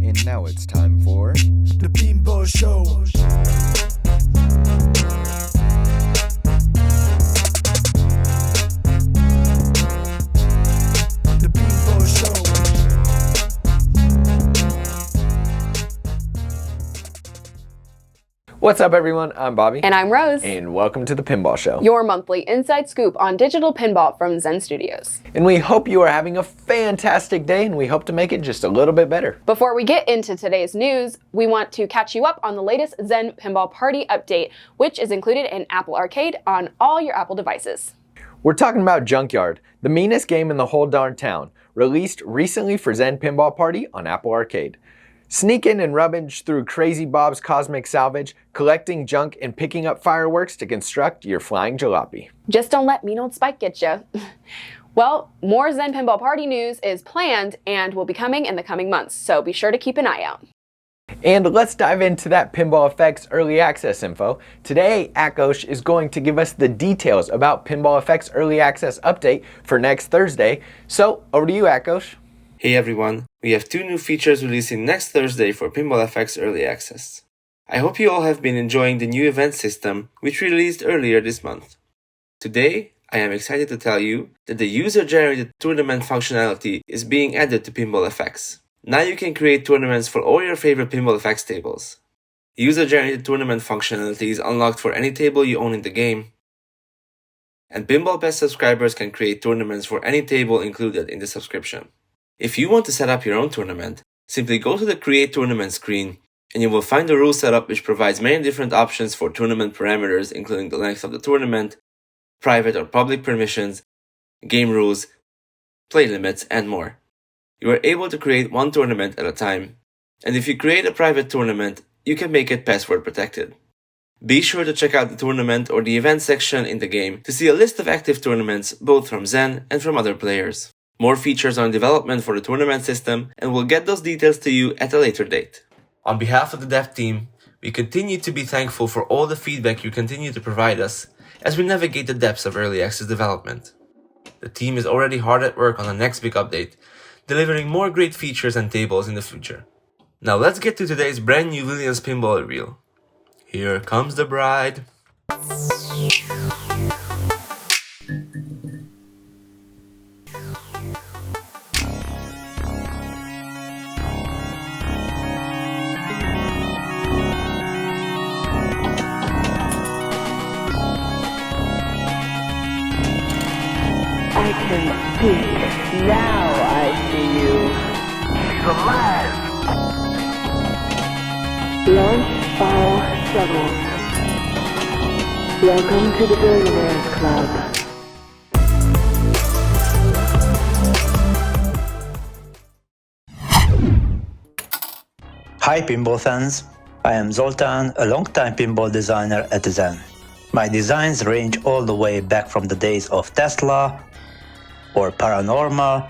And now it's time for the Pinball Show. The Pinball Show. What's up, everyone? I'm Bobby. And I'm Rose. And welcome to the Pinball Show, your monthly inside scoop on digital pinball from Zen Studios. And we hope you are having a fantastic day, and we hope to make it just a little bit better. Before we get into today's news, we want to catch you up on the latest Zen Pinball Party update, which is included in Apple Arcade on all your Apple devices. We're talking about Junkyard, the meanest game in the whole darn town, released recently for Zen Pinball Party on Apple Arcade. Sneak in and rummage through Crazy Bob's Cosmic Salvage, collecting junk and picking up fireworks to construct your flying jalopy. Just don't let mean old Spike get you. Well, more Zen Pinball Party news is planned and will be coming in the coming months, so be sure to keep an eye out. And let's dive into that Pinball FX Early Access info. Today, Akosh is going to give us the details about Pinball FX Early Access update for next Thursday. So, over to you, Akosh. Hey everyone, we have 2 new features releasing next Thursday for Pinball FX Early Access. I hope you all have been enjoying the new event system, which we released earlier this month. Today, I am excited to tell you that the user-generated tournament functionality is being added to Pinball FX. Now you can create tournaments for all your favorite Pinball FX tables. User-generated tournament functionality is unlocked for any table you own in the game, and Pinball Pass subscribers can create tournaments for any table included in the subscription. If you want to set up your own tournament, simply go to the Create Tournament screen and you will find the rule setup, which provides many different options for tournament parameters, including the length of the tournament, private or public permissions, game rules, play limits, and more. You are able to create one tournament at a time, and if you create a private tournament, you can make it password protected. Be sure to check out the tournament or the event section in the game to see a list of active tournaments both from Zen and from other players. More features are in development for the tournament system, and we'll get those details to you at a later date. On behalf of the dev team, we continue to be thankful for all the feedback you continue to provide us as we navigate the depths of early access development. The team is already hard at work on the next big update, delivering more great features and tables in the future. Now let's get to today's brand new Williams pinball reveal. Here comes the bride. I can speak. Now I see you. He's alive. Launch all struggles. Welcome to the Billionaires Club. Hi pinball fans, I am Zoltan, a long-time pinball designer at Zen. My designs range all the way back from the days of Tesla, or Paranormal,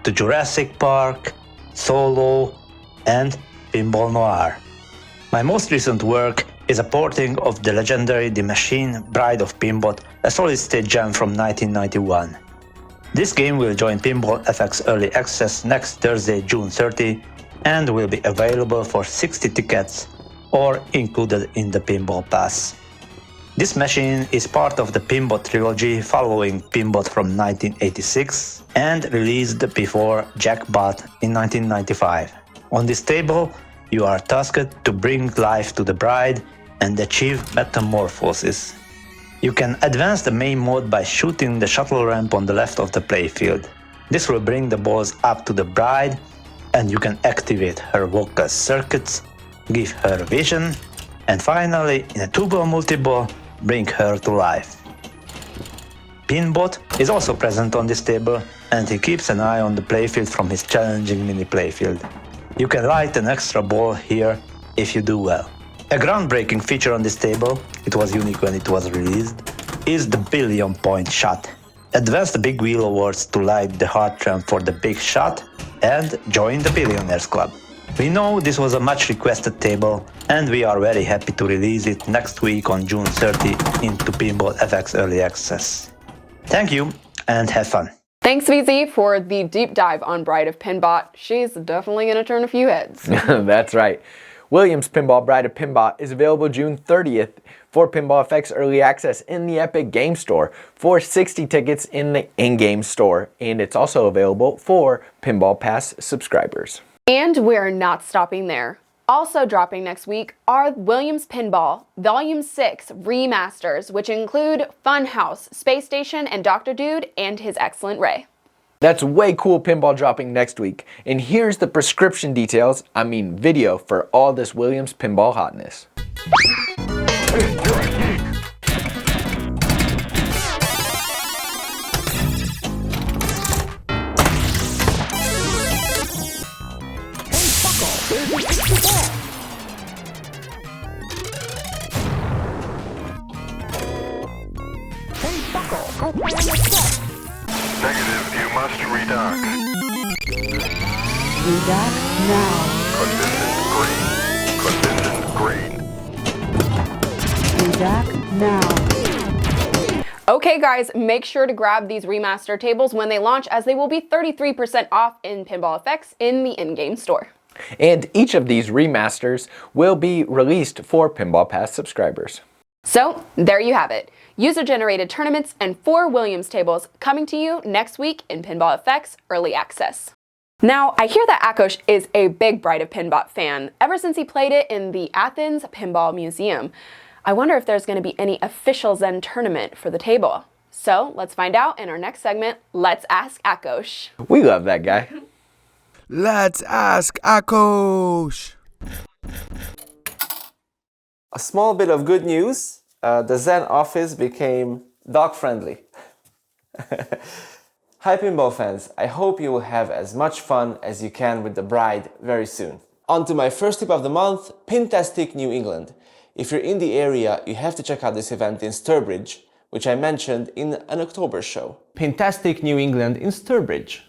to Jurassic Park, Solo, and Pinball Noir. My most recent work is a porting of the legendary The Machine Bride of Pinbot, a solid-state gem from 1991. This game will join Pinball FX Early Access next Thursday, June 30, and will be available for 60 tickets or included in the Pinball Pass. This machine is part of the Pinbot trilogy following Pinbot from 1986 and released before Jackpot in 1995. On this table, you are tasked to bring life to the bride and achieve metamorphosis. You can advance the main mode by shooting the shuttle ramp on the left of the playfield. This will bring the balls up to the bride, and you can activate her vocal circuits, give her vision, and finally, in a 2-ball multi-ball, bring her to life. Pinbot is also present on this table, and he keeps an eye on the playfield from his challenging mini playfield. You can light an extra ball here if you do well. A groundbreaking feature on this table, it was unique when it was released, is the billion point shot. Advance the big wheel awards to light the heart ramp for the big shot and join the Billionaires Club. We know this was a much requested table, and we are very happy to release it next week on June 30 into Pinball FX Early Access. Thank you and have fun! Thanks, VZ, for the deep dive on Bride of Pinbot. She's definitely going to turn a few heads. That's right. Williams Pinball Bride of Pinbot is available June 30th for Pinball FX Early Access in the Epic Game Store for 60 tickets in the in-game store, and it's also available for Pinball Pass subscribers. And we're not stopping there. Also dropping next week are Williams Pinball Volume 6 Remasters, which include Funhouse, Space Station, and Dr. Dude and his excellent Ray. That's way cool pinball dropping next week. And here's the prescription details, video for all this Williams pinball hotness. Negative, you must redock. Redock now. Condition green. Redock now. Okay guys, make sure to grab these remaster tables when they launch, as they will be 33% off in Pinball FX in the in-game store. And each of these remasters will be released for Pinball Pass subscribers. So, there you have it. User-generated tournaments and 4 Williams tables coming to you next week in Pinball FX Early Access. Now, I hear that Akos is a big Bride of Pinbot fan, ever since he played it in the Athens Pinball Museum. I wonder if there's going to be any official Zen tournament for the table. So, let's find out in our next segment, Let's Ask Akos. We love that guy. Let's ask Akos. A small bit of good news, the Zen office became dog-friendly. Hi Pinball fans, I hope you will have as much fun as you can with the Bride very soon. On to my first tip of the month, Pintastic New England. If you're in the area, you have to check out this event in Sturbridge, which I mentioned in an October show. Pintastic New England in Sturbridge.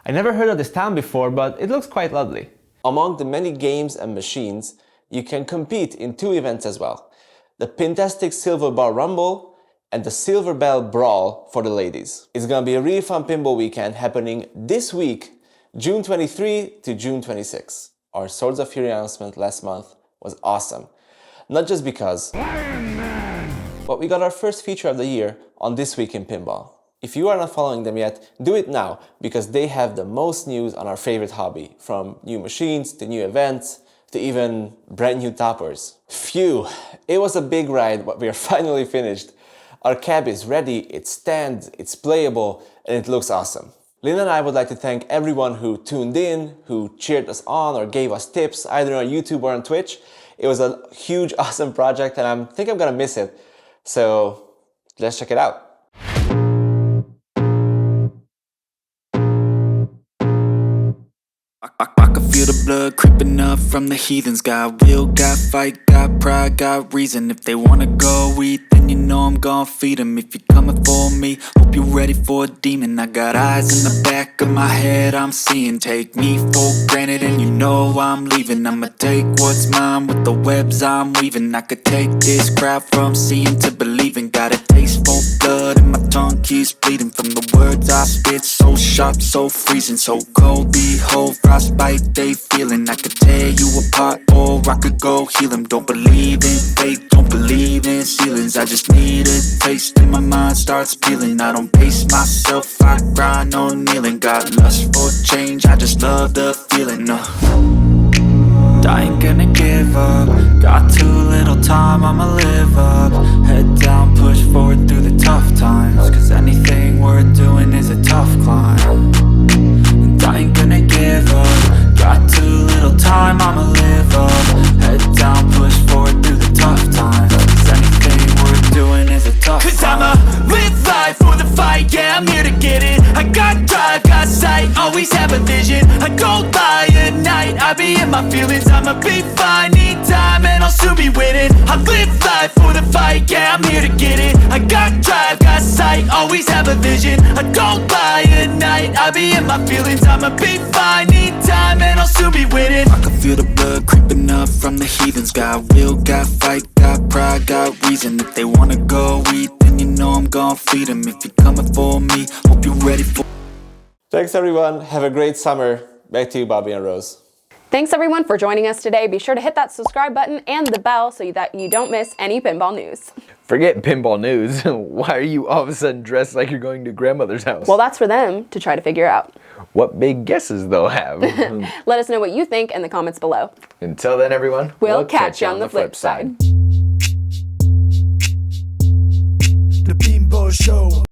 I never heard of this town before, but it looks quite lovely. Among the many games and machines, you can compete in 2 events as well. The Pintastic Silver Bar Rumble and the Silver Bell Brawl for the ladies. It's gonna be a really fun pinball weekend happening this week, June 23 to June 26. Our Swords of Fury announcement last month was awesome. Not just because, but we got our first feature of the year on This Week in Pinball. If you are not following them yet, do it now, because they have the most news on our favorite hobby, from new machines to new events to even brand new toppers. Phew, it was a big ride, but we are finally finished. Our cab is ready, it stands, it's playable, and it looks awesome. Lynn and I would like to thank everyone who tuned in, who cheered us on or gave us tips, either on YouTube or on Twitch. It was a huge, awesome project, and I think I'm gonna miss it. So let's check it out. I can feel the blood creeping up from the heathens. Got will, got fight, got pride, got reason. If they wanna go eat, then you know I'm gon' feed them. If you're coming for me, hope you're ready for a demon. I got eyes in the back of my head, I'm seeing. Take me for granted and you know I'm leaving. I'ma take what's mine with the webs I'm weaving. I could take this crowd from seeing to believing. Got a taste for blood and my tongue keeps bleeding. From the words I spit, so sharp, so freezing. So cold, behold, frostbite they feeling. I could tear you apart or I could go heal them. Don't believe in fate, don't believe in ceilings. I just need a taste and my mind starts peeling. I don't pace myself, I grind on kneeling. Got lust for change, I just love the feeling. I ain't gonna give up. Got too little time, I'ma live up. Head down, push forward through the tough times. Cause anything worth doing is a tough climb. And I ain't gonna give up. Got too little time, I'ma live up. Head down, push forward through the tough times. Cause anything worth doing is a tough climb. Cause I'ma live life for the fight, yeah, I'm here to get it. I got drive, got sight, always have a vision. I don't lie at night, I be in my feelings. I'ma be fine, need time, and I'll soon be winning. I live life for the fight, yeah, I'm here to get it. I got drive, got sight, always have a vision. I don't lie at night, I be in my feelings. I'ma be fine, need time, and I'll soon be winning. I can feel the blood creeping up from the heathens. Got will, got fight, got pride, got reason. If they wanna go eat, then you know I'm gon' feed them. If you're coming for me, hope you're ready for Thanks everyone. Have a great summer. Back to you, Bobby and Rose. Thanks everyone for joining us today. Be sure to hit that subscribe button and the bell so that you don't miss any pinball news. Forget pinball news. Why are you all of a sudden dressed like you're going to grandmother's house? Well, that's for them to try to figure out. What big guesses they'll have. Let us know what you think in the comments below. Until then, everyone, We'll catch you on the flip side. The Pinball Show.